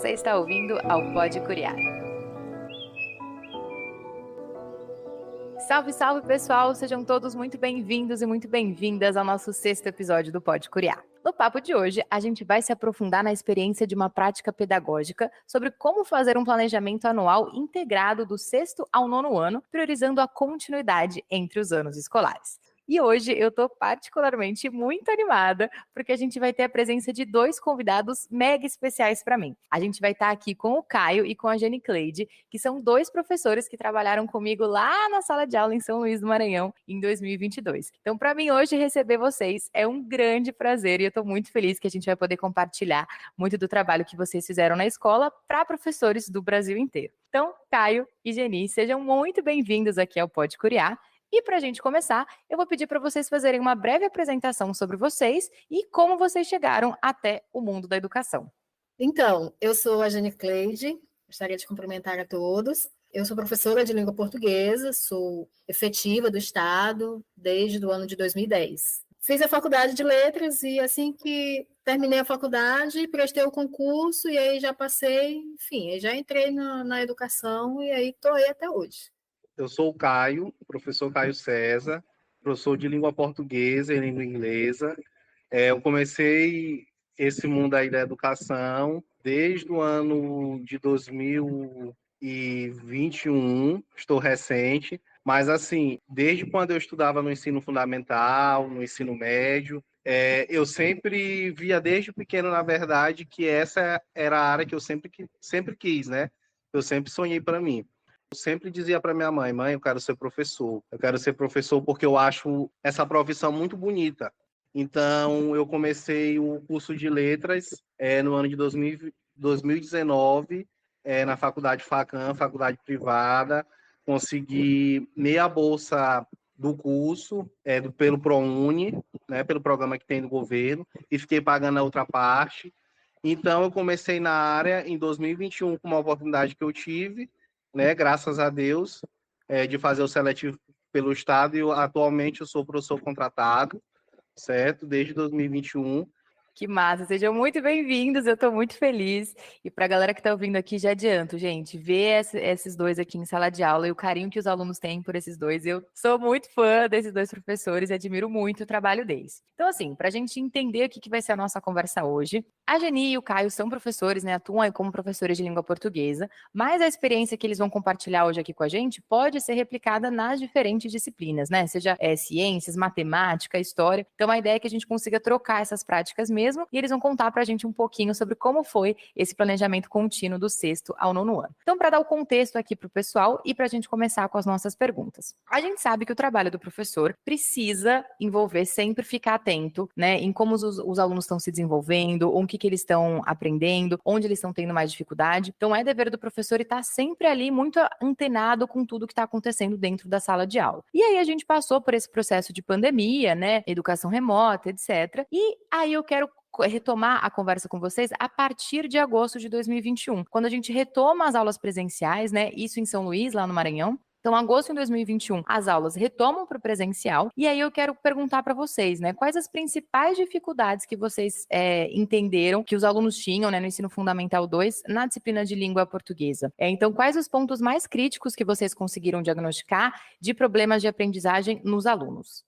Você está ouvindo ao Pode Curiar. Salve, salve, pessoal! Sejam todos muito bem-vindos e muito bem-vindas ao nosso 6º episódio do Pode Curiar. No papo de hoje, a gente vai se aprofundar na experiência de uma prática pedagógica sobre como fazer um planejamento anual integrado do 6º ao 9º ano, priorizando a continuidade entre os anos escolares. E hoje eu estou particularmente muito animada, porque a gente vai ter a presença de 2 convidados mega especiais para mim. A gente vai estar aqui com o Caio e com a Jenicleide, que são 2 professores que trabalharam comigo lá na sala de aula em São Luís do Maranhão em 2022. Então, para mim, hoje, receber vocês é um grande prazer e eu estou muito feliz que a gente vai poder compartilhar muito do trabalho que vocês fizeram na escola para professores do Brasil inteiro. Então, Caio e Geni, sejam muito bem-vindos aqui ao Pode Curiar. E para a gente começar, eu vou pedir para vocês fazerem uma breve apresentação sobre vocês e como vocês chegaram até o mundo da educação. Então, eu sou a Jenicleide, gostaria de cumprimentar a todos. Eu sou professora de língua portuguesa, sou efetiva do Estado desde o ano de 2010. Fiz a faculdade de letras e assim que terminei a faculdade, prestei o concurso e aí já passei, enfim, já entrei na educação e aí estou aí até hoje. Eu sou o Caio, professor Caio César, professor de língua portuguesa e língua inglesa. Eu comecei esse mundo aí da educação desde o ano de 2021, estou recente, mas assim, desde quando eu estudava no ensino fundamental, no ensino médio, eu sempre via desde pequeno, na verdade, que essa era a área que eu sempre quis, né? Eu sempre sonhei para mim. Eu sempre dizia para minha mãe, eu quero ser professor. Eu quero ser professor porque eu acho essa profissão muito bonita. Então, eu comecei o curso de letras no ano de 2019, na faculdade Facam, faculdade privada. Consegui meia bolsa do curso, pelo ProUni, né, pelo programa que tem do governo, e fiquei pagando a outra parte. Então, eu comecei na área em 2021 com uma oportunidade que eu tive, né, graças a Deus, de fazer o seletivo pelo Estado, e atualmente eu sou professor contratado, certo? Desde 2021. Que massa, sejam muito bem-vindos, eu estou muito feliz. E para a galera que está ouvindo aqui, já adianto, gente, ver esses 2 aqui em sala de aula e o carinho que os alunos têm por esses 2, eu sou muito fã desses 2 professores e admiro muito o trabalho deles. Então, assim, para a gente entender o que vai ser a nossa conversa hoje, a Geni e o Caio são professores, né, atuam aí como professores de língua portuguesa, mas a experiência que eles vão compartilhar hoje aqui com a gente pode ser replicada nas diferentes disciplinas, né, seja ciências, matemática, história. Então, a ideia é que a gente consiga trocar essas práticas mesmo, e eles vão contar para a gente um pouquinho sobre como foi esse planejamento contínuo do 6º ao 9º ano. Então, para dar o contexto aqui para o pessoal e para a gente começar com as nossas perguntas. A gente sabe que o trabalho do professor precisa envolver sempre ficar atento, né, em como os alunos estão se desenvolvendo, o que eles estão aprendendo, onde eles estão tendo mais dificuldade. Então, é dever do professor estar sempre ali muito antenado com tudo que está acontecendo dentro da sala de aula. E aí a gente passou por esse processo de pandemia, né, educação remota, etc. E aí eu quero retomar a conversa com vocês a partir de agosto de 2021, quando a gente retoma as aulas presenciais, né? Isso em São Luís, lá no Maranhão. Então, agosto de 2021, as aulas retomam para o presencial. E aí eu quero perguntar para vocês, né? Quais as principais dificuldades que vocês entenderam que os alunos tinham, né, no ensino fundamental 2, na disciplina de língua portuguesa? Então, quais os pontos mais críticos que vocês conseguiram diagnosticar de problemas de aprendizagem nos alunos?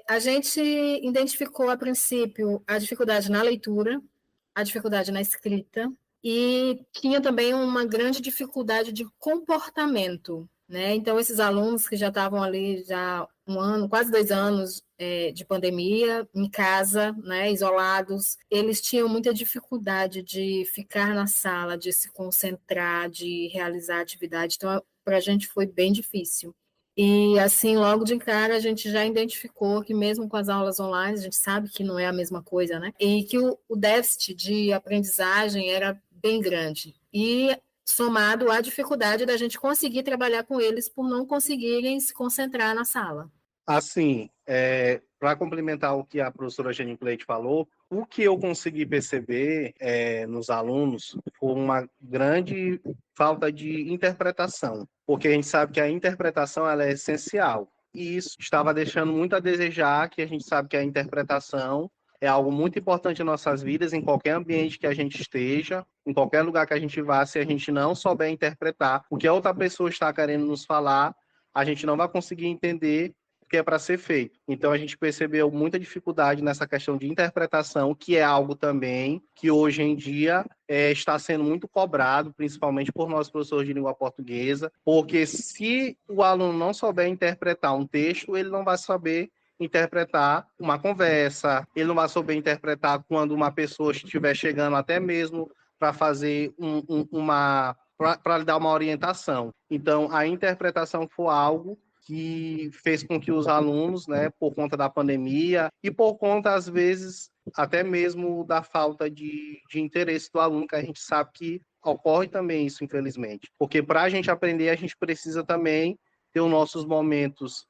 A gente identificou, a princípio, a dificuldade na leitura, a dificuldade na escrita, e tinha também uma grande dificuldade de comportamento, né? Então, esses alunos que já estavam ali já 1 ano, quase 2 anos de pandemia, em casa, né, isolados, eles tinham muita dificuldade de ficar na sala, de se concentrar, de realizar atividade. Então, para a gente foi bem difícil. E, assim, logo de cara, a gente já identificou que mesmo com as aulas online, a gente sabe que não é a mesma coisa, né? E que o déficit de aprendizagem era bem grande. E somado à dificuldade da gente conseguir trabalhar com eles por não conseguirem se concentrar na sala. Assim, para complementar o que a professora Jenny Cleide falou, o que eu consegui perceber nos alunos foi uma grande falta de interpretação, porque a gente sabe que a interpretação ela é essencial. E isso estava deixando muito a desejar, que a gente sabe que a interpretação é algo muito importante em nossas vidas, em qualquer ambiente que a gente esteja, em qualquer lugar que a gente vá, se a gente não souber interpretar o que a outra pessoa está querendo nos falar, a gente não vai conseguir entender o que é para ser feito. Então, a gente percebeu muita dificuldade nessa questão de interpretação, que é algo também que hoje em dia está sendo muito cobrado, principalmente por nós professores de língua portuguesa, porque se o aluno não souber interpretar um texto, ele não vai saber interpretar uma conversa, ele não vai saber interpretar quando uma pessoa estiver chegando até mesmo para fazer para lhe dar uma orientação. Então, a interpretação foi algo que fez com que os alunos, né, por conta da pandemia e por conta, às vezes, até mesmo da falta de interesse do aluno, que a gente sabe que ocorre também isso, infelizmente. Porque para a gente aprender, a gente precisa também ter os nossos momentos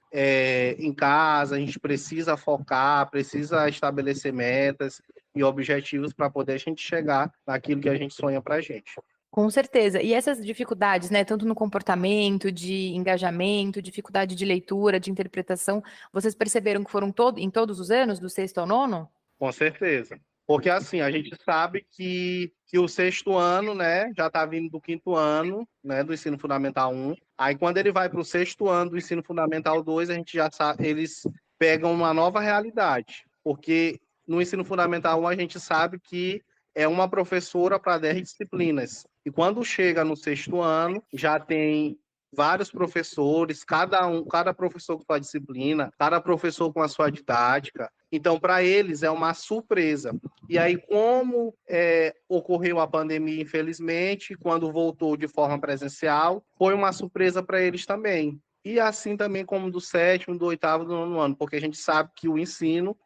em casa, a gente precisa focar, precisa estabelecer metas e objetivos para poder a gente chegar naquilo que a gente sonha para a gente. Com certeza. E essas dificuldades, né, tanto no comportamento, de engajamento, dificuldade de leitura, de interpretação, vocês perceberam que foram em todos os anos, do 6º ao 9º? Com certeza. Porque, assim, a gente sabe que o 6º ano, né, já está vindo do 5º ano, né, do ensino fundamental 1. Aí, quando ele vai para o 6º ano do ensino fundamental 2, a gente já sabe, eles pegam uma nova realidade. Porque no ensino fundamental 1, a gente sabe que é uma professora para 10 disciplinas. E quando chega no 6º ano, já tem vários professores, cada professor com sua disciplina, cada professor com a sua didática. Então, para eles, é uma surpresa. E aí, como ocorreu a pandemia, infelizmente, quando voltou de forma presencial, foi uma surpresa para eles também. E assim também como do 7º, do 8º, do 9º ano, porque a gente sabe que o ensino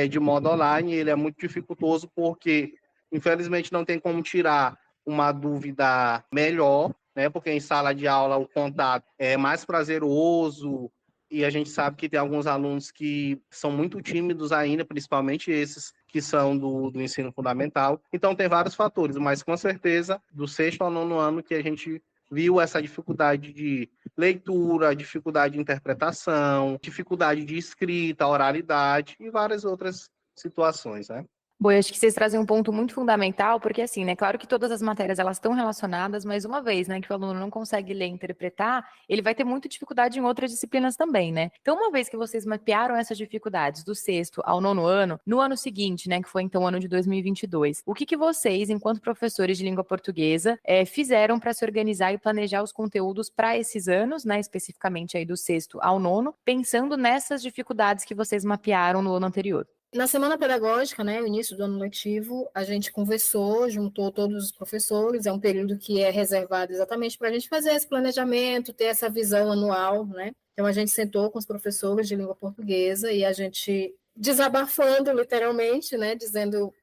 de modo online ele é muito dificultoso, porque, infelizmente, não tem como tirar uma dúvida melhor, né? Porque em sala de aula o contato é mais prazeroso e a gente sabe que tem alguns alunos que são muito tímidos ainda, principalmente esses que são do ensino fundamental. Então tem vários fatores, mas com certeza do 6º ao 9º ano que a gente viu essa dificuldade de leitura, dificuldade de interpretação, dificuldade de escrita, oralidade e várias outras situações, né? Bom, eu acho que vocês trazem um ponto muito fundamental, porque assim, né, claro que todas as matérias elas estão relacionadas, mas uma vez, né, que o aluno não consegue ler e interpretar, ele vai ter muita dificuldade em outras disciplinas também, né? Então, uma vez que vocês mapearam essas dificuldades do 6º ao 9º ano, no ano seguinte, né, que foi então o ano de 2022, o que vocês, enquanto professores de língua portuguesa, fizeram para se organizar e planejar os conteúdos para esses anos, né, especificamente aí do 6º ao 9º, pensando nessas dificuldades que vocês mapearam no ano anterior? Na semana pedagógica, né, o início do ano letivo, a gente conversou, juntou todos os professores, é um período que é reservado exatamente para a gente fazer esse planejamento, ter essa visão anual, né? Então, a gente sentou com os professores de língua portuguesa e a gente desabafando, literalmente, né,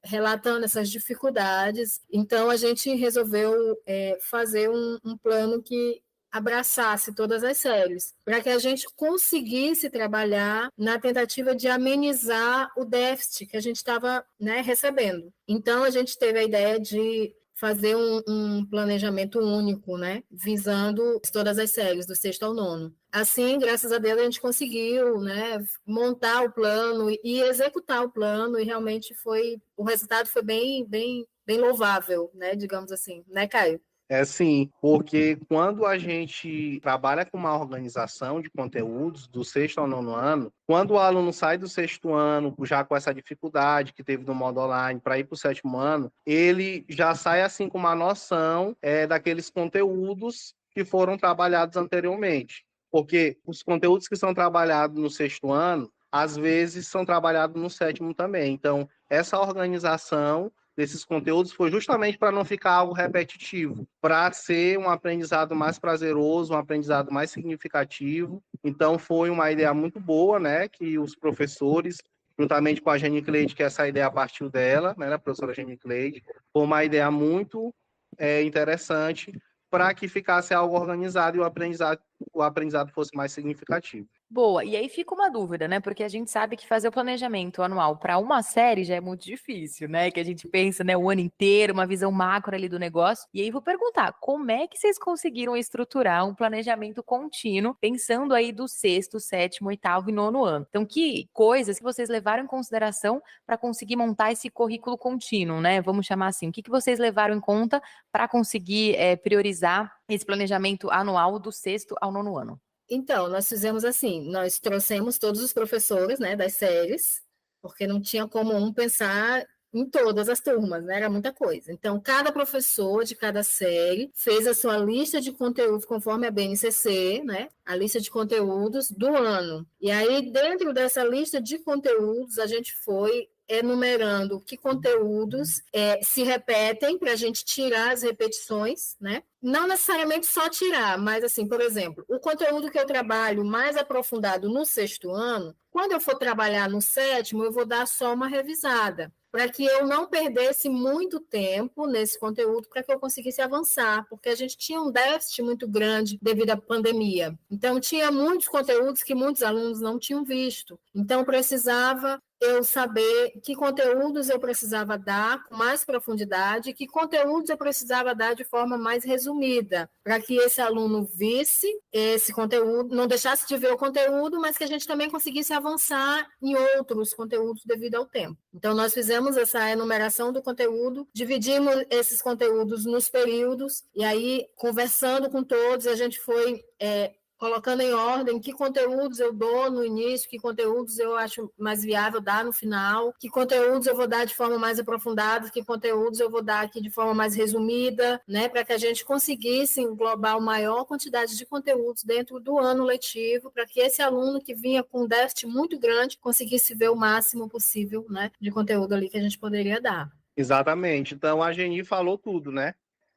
relatando essas dificuldades. Então, a gente resolveu fazer um plano que abraçasse todas as séries, para que a gente conseguisse trabalhar na tentativa de amenizar o déficit que a gente estava, né, recebendo. Então, a gente teve a ideia de fazer um planejamento único, né, visando todas as séries, do 6º ao 9º. Assim, graças a Deus, a gente conseguiu, né, montar o plano e executar o plano, e realmente o resultado foi bem louvável, né, digamos assim, né, Caio? Sim, porque quando a gente trabalha com uma organização de conteúdos do 6º ao 9º ano, quando o aluno sai do 6º ano, já com essa dificuldade que teve no modo online para ir para o 7º ano, ele já sai assim com uma noção daqueles conteúdos que foram trabalhados anteriormente. Porque os conteúdos que são trabalhados no 6º ano, às vezes são trabalhados no 7º também. Então, essa organização desses conteúdos foi justamente para não ficar algo repetitivo, para ser um aprendizado mais prazeroso, um aprendizado mais significativo. Então, foi uma ideia muito boa, né, que os professores, juntamente com a Jenny Cleide, que essa ideia partiu dela, né, a professora Jenny Cleide, foi uma ideia muito interessante para que ficasse algo organizado e o aprendizado fosse mais significativo. Boa, e aí fica uma dúvida, né? Porque a gente sabe que fazer o planejamento anual para uma série já é muito difícil, né? Que a gente pensa, né, o ano inteiro, uma visão macro ali do negócio. E aí vou perguntar, como é que vocês conseguiram estruturar um planejamento contínuo, pensando aí do sexto, sétimo, oitavo e nono ano? Então, que coisas que vocês levaram em consideração para conseguir montar esse currículo contínuo, né? Vamos chamar assim. O que vocês levaram em conta para conseguir priorizar esse planejamento anual do sexto ao nono ano? Então, nós fizemos assim, nós trouxemos todos os professores, né, das séries, porque não tinha como um pensar em todas as turmas, né, era muita coisa. Então, cada professor de cada série fez a sua lista de conteúdos conforme a BNCC, né, a lista de conteúdos do ano. E aí, dentro dessa lista de conteúdos, a gente foi enumerando que conteúdos se repetem para a gente tirar as repetições, né? Não necessariamente só tirar, mas assim, por exemplo, o conteúdo que eu trabalho mais aprofundado no sexto ano, quando eu for trabalhar no sétimo, eu vou dar só uma revisada, para que eu não perdesse muito tempo nesse conteúdo, para que eu conseguisse avançar, porque a gente tinha um déficit muito grande devido à pandemia. Então, tinha muitos conteúdos que muitos alunos não tinham visto. Então, precisava eu saber que conteúdos eu precisava dar com mais profundidade e que conteúdos eu precisava dar de forma mais resumida, para que esse aluno visse esse conteúdo, não deixasse de ver o conteúdo, mas que a gente também conseguisse avançar em outros conteúdos devido ao tempo. Então, nós fizemos essa enumeração do conteúdo, dividimos esses conteúdos nos períodos, e aí, conversando com todos, a gente foi colocando em ordem que conteúdos eu dou no início, que conteúdos eu acho mais viável dar no final, que conteúdos eu vou dar de forma mais aprofundada, que conteúdos eu vou dar aqui de forma mais resumida, né, para que a gente conseguisse englobar a maior quantidade de conteúdos dentro do ano letivo, para que esse aluno que vinha com um déficit muito grande conseguisse ver o máximo possível, né, de conteúdo ali que a gente poderia dar. Exatamente. Então, a Geni falou tudo, né?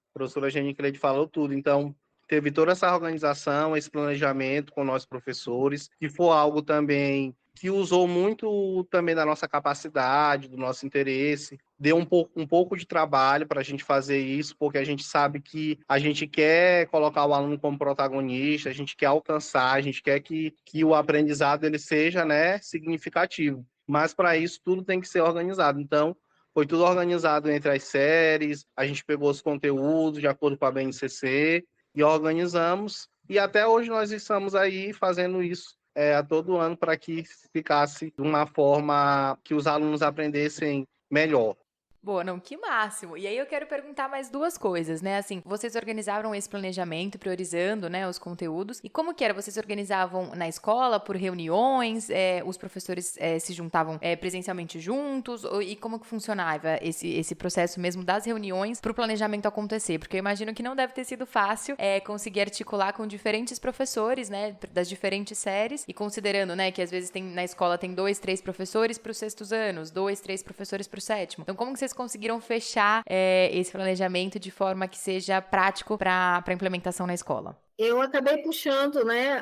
A professora Geni Cleide falou tudo. Então, teve toda essa organização, esse planejamento com nós professores, que foi algo também que usou muito também da nossa capacidade, do nosso interesse. Deu um pouco de trabalho para a gente fazer isso, porque a gente sabe que a gente quer colocar o aluno como protagonista, a gente quer alcançar, a gente quer que o aprendizado ele seja, né, significativo. Mas para isso tudo tem que ser organizado. Então, foi tudo organizado entre as séries, a gente pegou os conteúdos de acordo com a BNCC, e organizamos, e até hoje nós estamos aí fazendo isso a todo ano para que ficasse de uma forma que os alunos aprendessem melhor. Boa, não, que máximo. E aí eu quero perguntar mais duas coisas, né? Assim, vocês organizaram esse planejamento, priorizando, né, os conteúdos. E como que era? Vocês organizavam na escola, por reuniões? Os professores se juntavam presencialmente juntos? E como que funcionava esse processo mesmo das reuniões para o planejamento acontecer? Porque eu imagino que não deve ter sido fácil conseguir articular com diferentes professores, né, das diferentes séries. E considerando, né, que às vezes na escola tem 2, 3 professores para os sextos anos, 2, 3 professores para o sétimo. Então, como que vocês conseguiram fechar esse planejamento de forma que seja prático para a implementação na escola? Eu acabei puxando, né,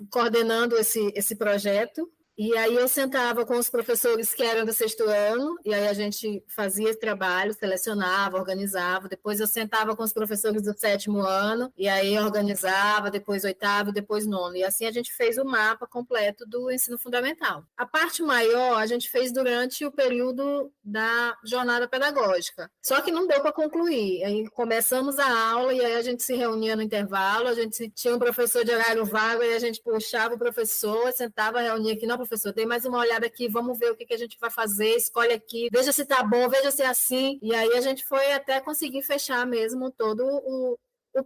coordenando esse projeto. E aí eu sentava com os professores que eram do sexto ano, e aí a gente fazia esse trabalho, selecionava, organizava. Depois eu sentava com os professores do sétimo ano, e aí organizava, depois oitavo, depois nono. E assim a gente fez o mapa completo do ensino fundamental. A parte maior a gente fez durante o período da jornada pedagógica. Só que não deu para concluir. Aí começamos a aula, e aí a gente se reunia no intervalo, a gente tinha um professor de horário vago, e a gente puxava o professor, sentava, reunia aqui, não, professor, dê mais uma olhada aqui, vamos ver o que a gente vai fazer, escolhe aqui, veja se tá bom, veja se é assim, e aí a gente foi até conseguir fechar mesmo todo o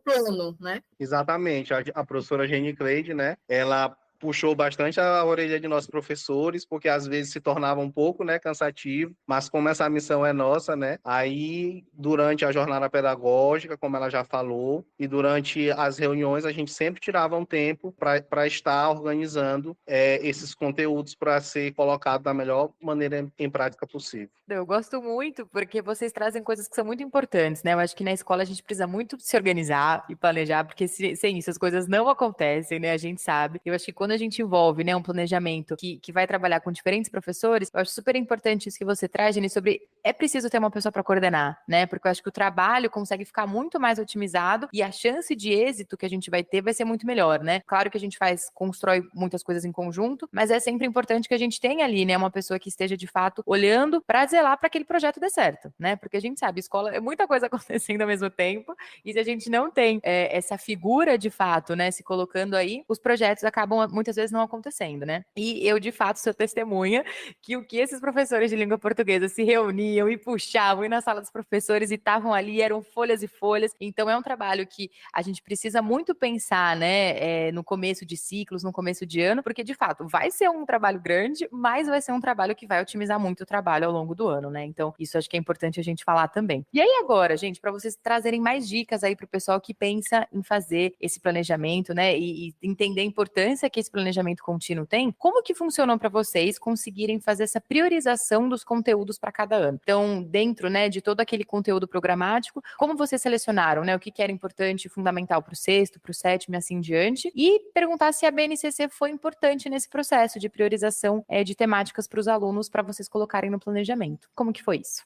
plano, né? Exatamente, a professora Geni Cleide, né, ela puxou bastante a orelha de nós professores, porque às vezes se tornava um pouco, né, cansativo, mas como essa missão é nossa, né, aí durante a jornada pedagógica, como ela já falou, e durante as reuniões a gente sempre tirava um tempo para estar organizando esses conteúdos para ser colocado da melhor maneira em prática possível. Eu gosto muito, porque vocês trazem coisas que são muito importantes, né? Eu acho que na escola a gente precisa muito se organizar e planejar, porque sem isso as coisas não acontecem, né? A gente sabe. Eu acho que quando a gente envolve, né, um planejamento que vai trabalhar com diferentes professores, eu acho super importante isso que você traz, Jenny, sobre é preciso ter uma pessoa para coordenar, né? Porque eu acho que o trabalho consegue ficar muito mais otimizado e a chance de êxito que a gente vai ter vai ser muito melhor, né? Claro que a gente constrói muitas coisas em conjunto, mas é sempre importante que a gente tenha ali, né, uma pessoa que esteja de fato olhando para zelar para aquele projeto dê certo, né? Porque a gente sabe, escola é muita coisa acontecendo ao mesmo tempo, e se a gente não tem essa figura de fato, né, se colocando aí, os projetos acabam muitas vezes não acontecendo, né? E eu, de fato, sou testemunha que o que esses professores de língua portuguesa se reuniam e puxavam e na sala dos professores e estavam ali, eram folhas e folhas. Então, é um trabalho que a gente precisa muito pensar, né, no começo de ciclos, no começo de ano, porque, de fato, vai ser um trabalho grande, mas vai ser um trabalho que vai otimizar muito o trabalho ao longo do ano, né? Então, isso acho que é importante a gente falar também. E aí, agora, gente, para vocês trazerem mais dicas aí para o pessoal que pensa em fazer esse planejamento, né, e entender a importância que esse planejamento contínuo tem, como que funcionou para vocês conseguirem fazer essa priorização dos conteúdos para cada ano? Então, dentro, né, de todo aquele conteúdo programático, como vocês selecionaram, né, o que era importante e fundamental para o sexto, para o sétimo e assim em diante, e perguntar se a BNCC foi importante nesse processo de priorização de temáticas para os alunos para vocês colocarem no planejamento. Como que foi isso?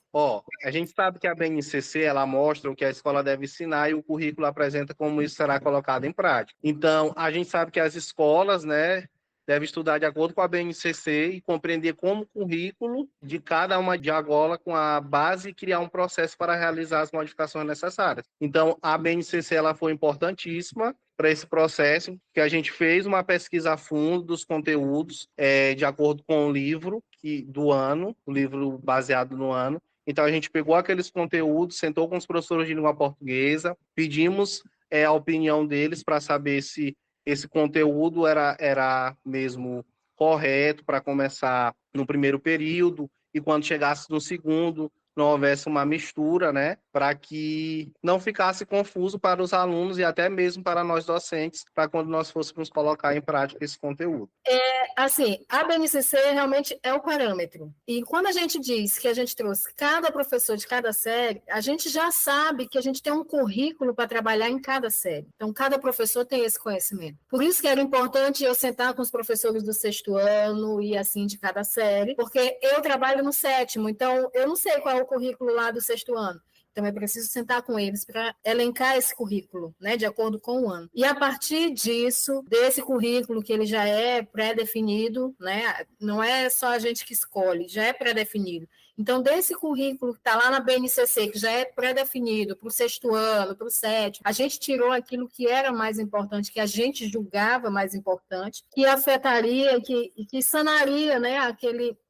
A gente sabe que a BNCC, ela mostra o que a escola deve ensinar e o currículo apresenta como isso será colocado em prática. Então, a gente sabe que as escolas, né, devem estudar de acordo com a BNCC e compreender como o currículo de cada uma de agola com a base e criar um processo para realizar as modificações necessárias. Então, a BNCC ela foi importantíssima para esse processo, que a gente fez uma pesquisa a fundo dos conteúdos de acordo com o livro do ano, o livro baseado no ano. Então, a gente pegou aqueles conteúdos, sentou com os professores de língua portuguesa, pedimos a opinião deles para saber se esse conteúdo era mesmo correto para começar no primeiro período e quando chegasse no segundo, não houvesse uma mistura, né, para que não ficasse confuso para os alunos e até mesmo para nós docentes, para quando nós fôssemos colocar em prática esse conteúdo. Assim, a BNCC realmente é o parâmetro. E quando a gente diz que a gente trouxe cada professor de cada série, a gente já sabe que a gente tem um currículo para trabalhar em cada série. Então, cada professor tem esse conhecimento. Por isso que era importante eu sentar com os professores do sexto ano e assim de cada série, porque eu trabalho no sétimo, então eu não sei qual é o currículo lá do sexto ano. Então, é preciso sentar com eles para elencar esse currículo, né, de acordo com o ano. E, a partir disso, desse currículo que ele já é pré-definido, né, não é só a gente que escolhe, já é pré-definido. Então, desse currículo que está lá na BNCC, que já é pré-definido para o sexto ano, para o sétimo, a gente tirou aquilo que era mais importante, que a gente julgava mais importante, que afetaria, que sanaria, né,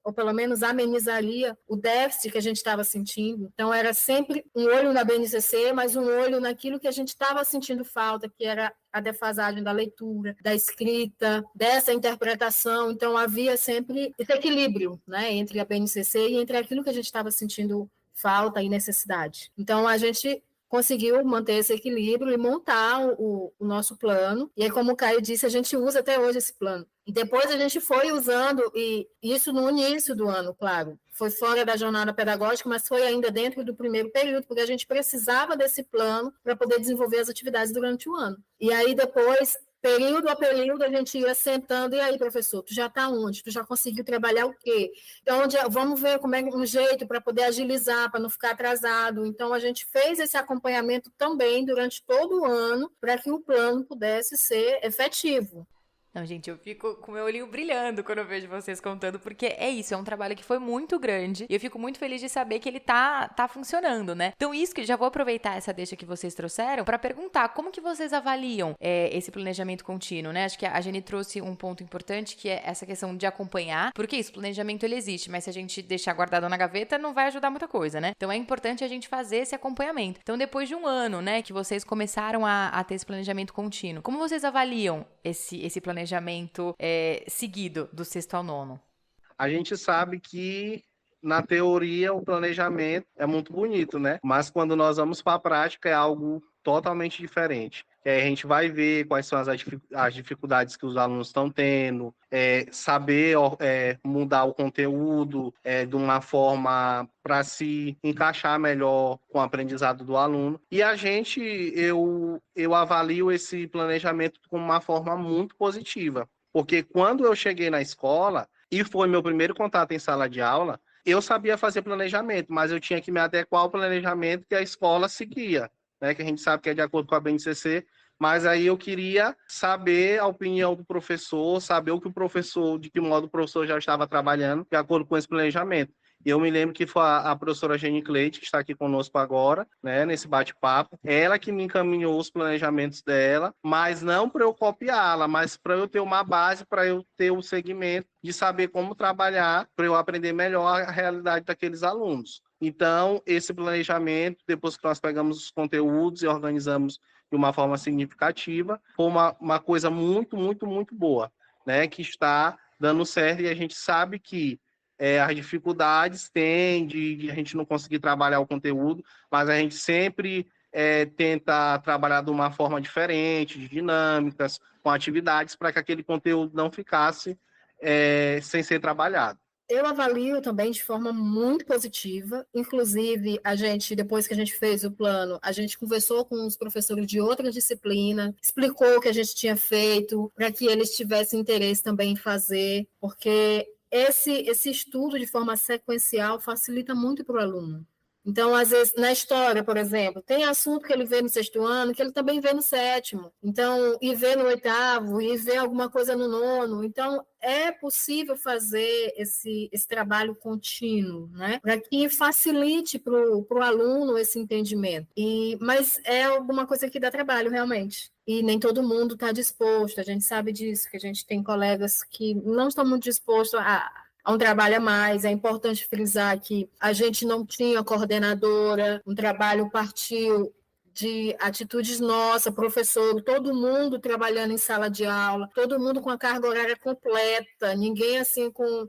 ou pelo menos amenizaria o déficit que a gente estava sentindo. Então, era sempre um olho na BNCC, mas um olho naquilo que a gente estava sentindo falta, que era a defasagem da leitura, da escrita, dessa interpretação. Então, havia sempre esse equilíbrio, né, entre a BNCC e entre aquilo que a gente estava sentindo falta e necessidade. Então, a gente conseguiu manter esse equilíbrio e montar o nosso plano. E aí, como o Caio disse, a gente usa até hoje esse plano. E depois a gente foi usando, e isso no início do ano, claro. Foi fora da jornada pedagógica, mas foi ainda dentro do primeiro período, porque a gente precisava desse plano para poder desenvolver as atividades durante o ano. E aí, depois, período a período, a gente ia sentando, e aí, professor, tu já está onde? Tu já conseguiu trabalhar o quê? Então, vamos ver como é um jeito para poder agilizar, para não ficar atrasado. Então, a gente fez esse acompanhamento também durante todo o ano, para que o plano pudesse ser efetivo. Não, gente, eu fico com o meu olhinho brilhando quando eu vejo vocês contando, porque é isso, é um trabalho que foi muito grande e eu fico muito feliz de saber que ele tá funcionando, né? Então isso que já vou aproveitar essa deixa que vocês trouxeram para perguntar como que vocês avaliam esse planejamento contínuo, né? Acho que a Jenny trouxe um ponto importante que é essa questão de acompanhar, porque isso, o planejamento ele existe, mas se a gente deixar guardado na gaveta não vai ajudar muita coisa, né? Então é importante a gente fazer esse acompanhamento. Então depois de um ano, né, que vocês começaram a ter esse planejamento contínuo, como vocês avaliam esse planejamento seguido do sexto ao nono? A gente sabe que, na teoria, o planejamento é muito bonito, né? Mas quando nós vamos para a prática é algo totalmente diferente. A gente vai ver quais são as dificuldades que os alunos estão tendo, saber mudar o conteúdo de uma forma para se encaixar melhor com o aprendizado do aluno. E eu avalio esse planejamento como uma forma muito positiva. Porque quando eu cheguei na escola, e foi meu primeiro contato em sala de aula, eu sabia fazer planejamento, mas eu tinha que me adequar ao planejamento que a escola seguia, né? Que a gente sabe que é de acordo com a BNCC, mas aí eu queria saber a opinião do professor, saber o que o professor, de que modo o professor já estava trabalhando de acordo com esse planejamento. E eu me lembro que foi a professora Jenny Cleide, que está aqui conosco agora, né, nesse bate-papo, ela que me encaminhou os planejamentos dela, mas não para eu copiá-la, mas para eu ter uma base, para eu ter o segmento de saber como trabalhar, para eu aprender melhor a realidade daqueles alunos. Então, esse planejamento, depois que nós pegamos os conteúdos e organizamos de uma forma significativa, foi uma coisa muito, muito, muito boa, né, que está dando certo, e a gente sabe que as dificuldades tem de a gente não conseguir trabalhar o conteúdo, mas a gente sempre tenta trabalhar de uma forma diferente, de dinâmicas, com atividades, para que aquele conteúdo não ficasse sem ser trabalhado. Eu avalio também de forma muito positiva. Inclusive, depois que a gente fez o plano, a gente conversou com os professores de outra disciplina, explicou o que a gente tinha feito, para que eles tivessem interesse também em fazer, porque esse estudo de forma sequencial facilita muito para o aluno. Então, às vezes, na história, por exemplo, tem assunto que ele vê no 6º ano, que ele também vê no 7º. Então, e vê no 8º, e vê alguma coisa no 9º. Então, é possível fazer esse trabalho contínuo, né? Para que facilite para o aluno esse entendimento. Mas é alguma coisa que dá trabalho, realmente. E nem todo mundo está disposto, a gente sabe disso, que a gente tem colegas que não estão muito dispostos a um trabalho a mais. É importante frisar que a gente não tinha coordenadora, um trabalho partiu de atitudes nossas, professor, todo mundo trabalhando em sala de aula, todo mundo com a carga horária completa, ninguém assim com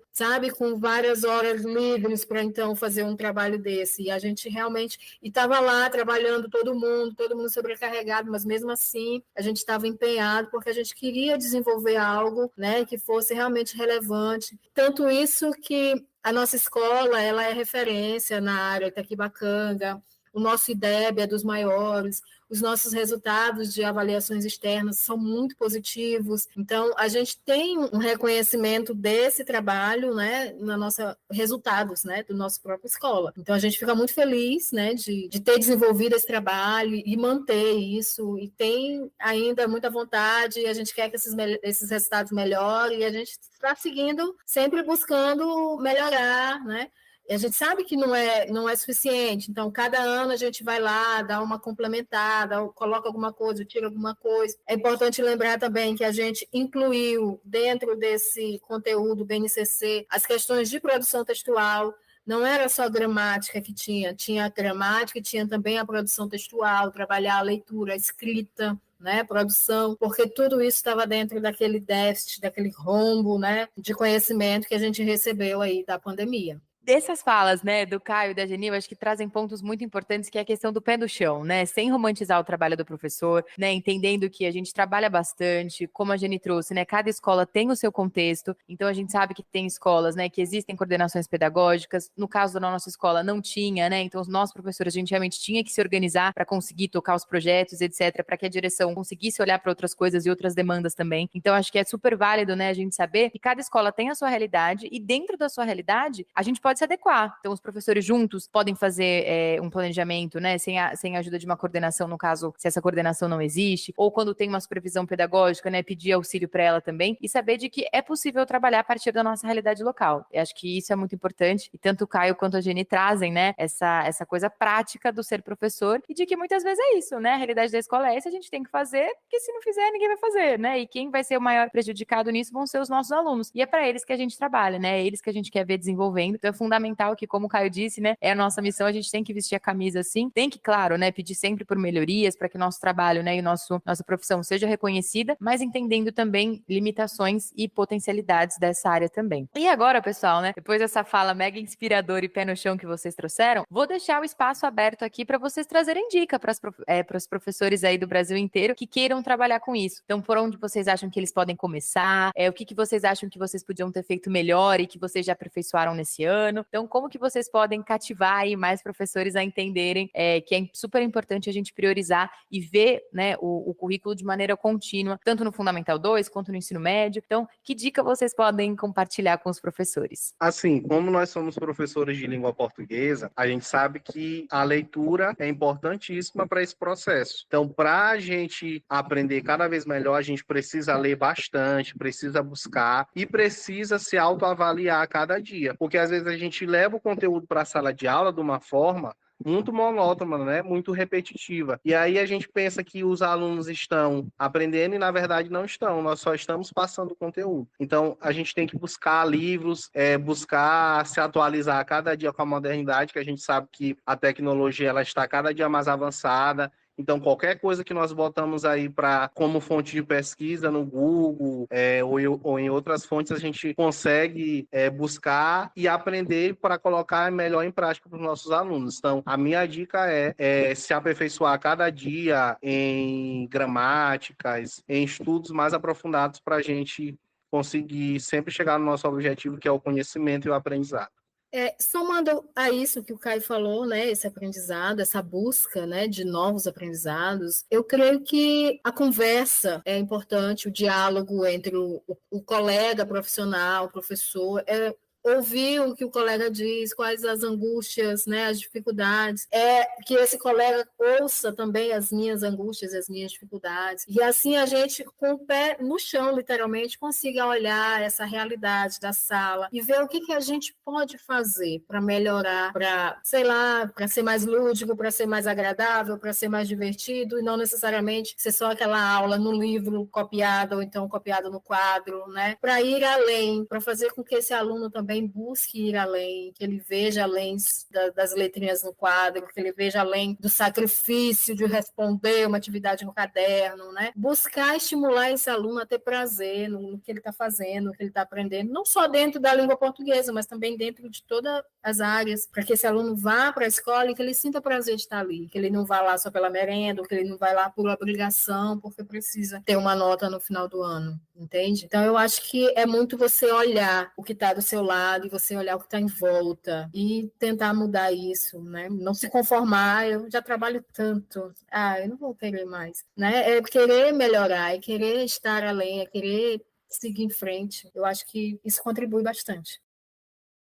várias horas livres para então fazer um trabalho desse. E a gente realmente estava lá trabalhando todo mundo sobrecarregado, mas mesmo assim a gente estava empenhado porque a gente queria desenvolver algo, né, que fosse realmente relevante. Tanto isso que a nossa escola, ela é referência na área Itaquibacanga. O nosso IDEB é dos maiores, os nossos resultados de avaliações externas são muito positivos. Então, a gente tem um reconhecimento desse trabalho, né, na nossa resultados, né, do nosso próprio escola. Então, a gente fica muito feliz, né, de ter desenvolvido esse trabalho e manter isso, e tem ainda muita vontade, a gente quer que esses resultados melhorem, e a gente está seguindo, sempre buscando melhorar, né? E a gente sabe que não é suficiente, então cada ano a gente vai lá, dá uma complementada, coloca alguma coisa, tira alguma coisa. É importante lembrar também que a gente incluiu dentro desse conteúdo BNCC as questões de produção textual. Não era só gramática que tinha a gramática e tinha também a produção textual, trabalhar a leitura, a escrita, né, produção, porque tudo isso estava dentro daquele déficit, daquele rombo, né, de conhecimento que a gente recebeu aí da pandemia. Dessas falas, né, do Caio e da Geni, eu acho que trazem pontos muito importantes, que é a questão do pé no chão, né, sem romantizar o trabalho do professor, né, entendendo que a gente trabalha bastante, como a Geni trouxe, né, cada escola tem o seu contexto, então a gente sabe que tem escolas, né, que existem coordenações pedagógicas, no caso da nossa escola não tinha, né, então nós professores, a gente realmente tinha que se organizar para conseguir tocar os projetos, etc, para que a direção conseguisse olhar para outras coisas e outras demandas também. Então acho que é super válido, né, a gente saber que cada escola tem a sua realidade, e dentro da sua realidade, a gente pode se adequar. Então, os professores juntos podem fazer um planejamento, né, sem a ajuda de uma coordenação, no caso, se essa coordenação não existe, ou quando tem uma supervisão pedagógica, né, pedir auxílio para ela também, e saber de que é possível trabalhar a partir da nossa realidade local. Eu acho que isso é muito importante, e tanto o Caio quanto a Geni trazem, né, essa coisa prática do ser professor, e de que muitas vezes é isso, né, a realidade da escola é essa, a gente tem que fazer, porque se não fizer, ninguém vai fazer, né, e quem vai ser o maior prejudicado nisso vão ser os nossos alunos, e é para eles que a gente trabalha, né, é eles que a gente quer ver desenvolvendo. Então é fundamental que, como o Caio disse, né, é a nossa missão, a gente tem que vestir a camisa assim, tem que, claro, né, pedir sempre por melhorias para que o nosso trabalho, né, e nossa profissão seja reconhecida, mas entendendo também limitações e potencialidades dessa área também. E agora, pessoal, né, depois dessa fala mega inspiradora e pé no chão que vocês trouxeram, vou deixar o espaço aberto aqui para vocês trazerem dica para os professores aí do Brasil inteiro que queiram trabalhar com isso. Então, por onde vocês acham que eles podem começar? O que vocês acham que vocês podiam ter feito melhor e que vocês já aperfeiçoaram nesse ano? ano. Então, como que vocês podem cativar aí mais professores a entenderem que é super importante a gente priorizar e ver, né, o currículo de maneira contínua, tanto no Fundamental 2 quanto no ensino médio. Então, que dica vocês podem compartilhar com os professores? Assim, como nós somos professores de língua portuguesa, a gente sabe que a leitura é importantíssima para esse processo. Então, para a gente aprender cada vez melhor, a gente precisa ler bastante, precisa buscar e precisa se autoavaliar a cada dia. Porque às vezes a gente leva o conteúdo para a sala de aula de uma forma muito monótona, né? Muito repetitiva. E aí a gente pensa que os alunos estão aprendendo e, na verdade, não estão. Nós só estamos passando o conteúdo. Então, a gente tem que buscar livros, buscar se atualizar a cada dia com a modernidade, que a gente sabe que a tecnologia ela está cada dia mais avançada. Então, qualquer coisa que nós botamos aí como fonte de pesquisa no Google ou em outras fontes, a gente consegue buscar e aprender para colocar melhor em prática para os nossos alunos. Então, a minha dica é se aperfeiçoar cada dia em gramáticas, em estudos mais aprofundados para a gente conseguir sempre chegar no nosso objetivo, que é o conhecimento e o aprendizado. Somando a isso que o Caio falou, né, esse aprendizado, essa busca, né, de novos aprendizados, eu creio que a conversa é importante, o diálogo entre o colega profissional, o professor, ouvir o que o colega diz, quais as angústias, né, as dificuldades, que esse colega ouça também as minhas angústias, as minhas dificuldades, e assim a gente, com o pé no chão, literalmente, consiga olhar essa realidade da sala e ver o que a gente pode fazer para melhorar, para, sei lá, para ser mais lúdico, para ser mais agradável, para ser mais divertido, e não necessariamente ser só aquela aula no livro copiada, ou então copiada no quadro, né, para ir além, para fazer com que esse aluno também busque ir além, que ele veja além das letrinhas no quadro, que ele veja além do sacrifício de responder uma atividade no caderno, né? Buscar estimular esse aluno a ter prazer no que ele está fazendo, no que ele está aprendendo, não só dentro da língua portuguesa, mas também dentro de todas as áreas, para que esse aluno vá para a escola e que ele sinta prazer de estar ali, que ele não vá lá só pela merenda, ou que ele não vai lá por obrigação, porque precisa ter uma nota no final do ano, entende? Então, eu acho que é muito você olhar o que está do seu lado, e você olhar o que está em volta e tentar mudar isso, né? Não se conformar, eu já trabalho tanto, eu não vou querer mais, né? É querer melhorar, é querer estar além, é querer seguir em frente. Eu acho que isso contribui bastante.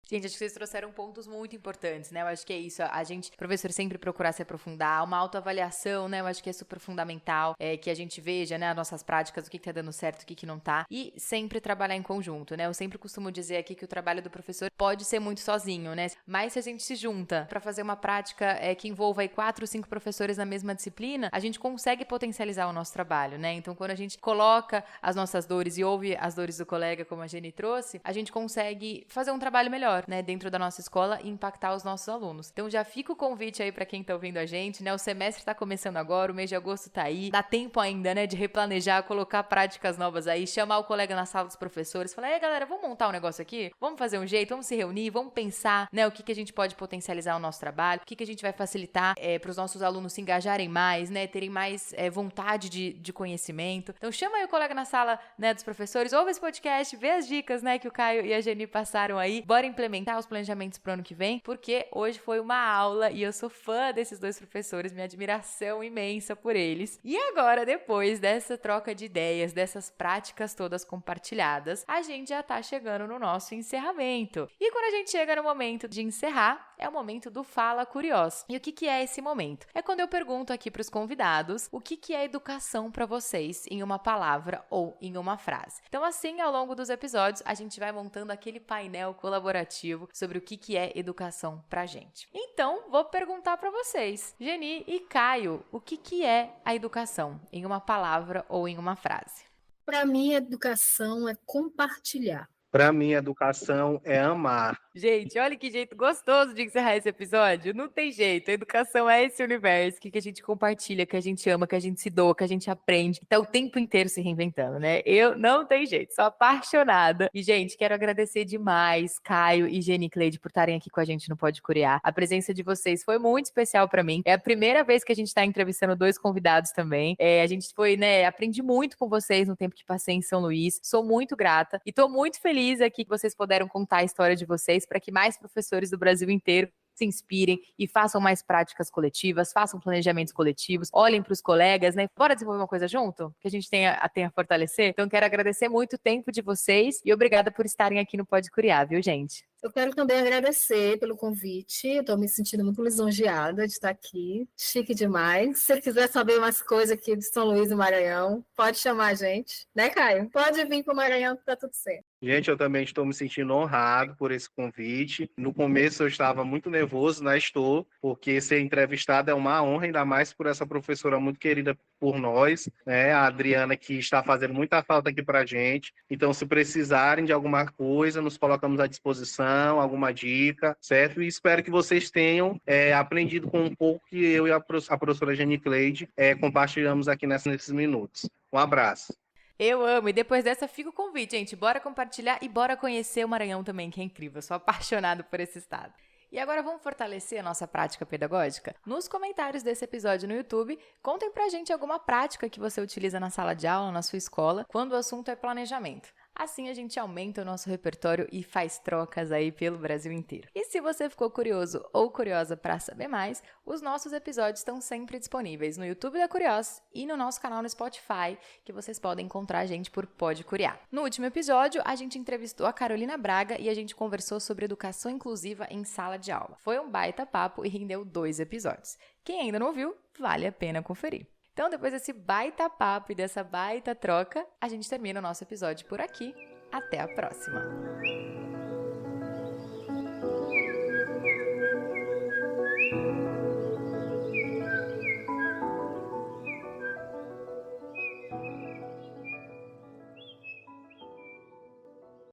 Gente, acho que vocês trouxeram pontos muito importantes, né? Eu acho que é isso, a gente, professor, sempre procurar se aprofundar, uma autoavaliação, né? Eu acho que é super fundamental, que a gente veja, né, as nossas práticas, o que tá dando certo, o que não tá, e sempre trabalhar em conjunto, né? Eu sempre costumo dizer aqui que o trabalho do professor pode ser muito sozinho, né? Mas se a gente se junta para fazer uma prática que envolva aí 4, 5 professores na mesma disciplina, a gente consegue potencializar o nosso trabalho, né? Então, quando a gente coloca as nossas dores e ouve as dores do colega, como a Jenny trouxe, a gente consegue fazer um trabalho melhor, né, dentro da nossa escola e impactar os nossos alunos. Então já fica o convite aí para quem tá ouvindo a gente, né? O semestre tá começando agora, o mês de agosto tá aí, dá tempo ainda, né, de replanejar, colocar práticas novas aí, chamar o colega na sala dos professores, falar: "Ei, galera, vamos montar um negócio aqui? Vamos fazer um jeito, vamos se reunir, vamos pensar, né, o que a gente pode potencializar o nosso trabalho, o que a gente vai facilitar para os nossos alunos se engajarem mais, né, terem mais vontade de conhecimento". Então chama aí o colega na sala, né, dos professores, ouve esse podcast, vê as dicas, né, que o Caio e a Jenny passaram aí, bora implementar os planejamentos pro ano que vem, porque hoje foi uma aula e eu sou fã desses dois professores, minha admiração imensa por eles. E agora, depois dessa troca de ideias, dessas práticas todas compartilhadas, a gente já tá chegando no nosso encerramento. E quando a gente chega no momento de encerrar, é o momento do Fala Curiós. E o que é esse momento? É quando eu pergunto aqui pros convidados o que é educação para vocês em uma palavra ou em uma frase. Então, assim, ao longo dos episódios, a gente vai montando aquele painel colaborativo sobre o que é educação pra gente. Então, vou perguntar para vocês, Jenny e Caio, o que é a educação em uma palavra ou em uma frase? Para mim, educação é compartilhar. Para mim, educação é amar. Gente, olha que jeito gostoso de encerrar esse episódio. Não tem jeito. A educação é esse universo que a gente compartilha, que a gente ama, que a gente se doa, que a gente aprende. Tá o tempo inteiro se reinventando, né? Eu não tem jeito, sou apaixonada. E, gente, quero agradecer demais Caio e Jenny Cleide por estarem aqui com a gente no Pode Curiar. A presença de vocês foi muito especial para mim. É a primeira vez que a gente tá entrevistando 2 convidados também. A gente foi, né, aprendi muito com vocês no tempo que passei em São Luís. Sou muito grata e tô muito feliz feliz aqui que vocês puderam contar a história de vocês para que mais professores do Brasil inteiro se inspirem e façam mais práticas coletivas, façam planejamentos coletivos, olhem para os colegas, né? Bora desenvolver uma coisa junto? Que a gente tenha a fortalecer? Então, quero agradecer muito o tempo de vocês e obrigada por estarem aqui no Pode Curiar, viu, gente? Eu quero também agradecer pelo convite. Estou me sentindo muito lisonjeada de estar aqui. Chique demais. Se você quiser saber umas coisas aqui de São Luís do Maranhão, pode chamar a gente. Né, Caio? Pode vir para o Maranhão que tá tudo certo. Gente, eu também estou me sentindo honrado por esse convite. No começo eu estava muito nervoso, né? Estou, porque ser entrevistado é uma honra, ainda mais por essa professora muito querida por nós, né? A Adriana, que está fazendo muita falta aqui para a gente. Então, se precisarem de alguma coisa, nos colocamos à disposição, alguma dica, certo? E espero que vocês tenham aprendido com um pouco que eu e a professora Jenny Cleide compartilhamos aqui nesses minutos. Um abraço. Eu amo, e depois dessa fica o convite, gente, bora compartilhar e bora conhecer o Maranhão também, que é incrível, eu sou apaixonado por esse estado. E agora vamos fortalecer a nossa prática pedagógica? Nos comentários desse episódio no YouTube, contem pra gente alguma prática que você utiliza na sala de aula, na sua escola, quando o assunto é planejamento. Assim a gente aumenta o nosso repertório e faz trocas aí pelo Brasil inteiro. E se você ficou curioso ou curiosa para saber mais, os nossos episódios estão sempre disponíveis no YouTube da Curiós e no nosso canal no Spotify, que vocês podem encontrar a gente por Pode Curiar. No último episódio, a gente entrevistou a Carolina Braga e a gente conversou sobre educação inclusiva em sala de aula. Foi um baita papo e rendeu 2 episódios. Quem ainda não ouviu, vale a pena conferir. Então, depois desse baita papo e dessa baita troca, a gente termina o nosso episódio por aqui. Até a próxima!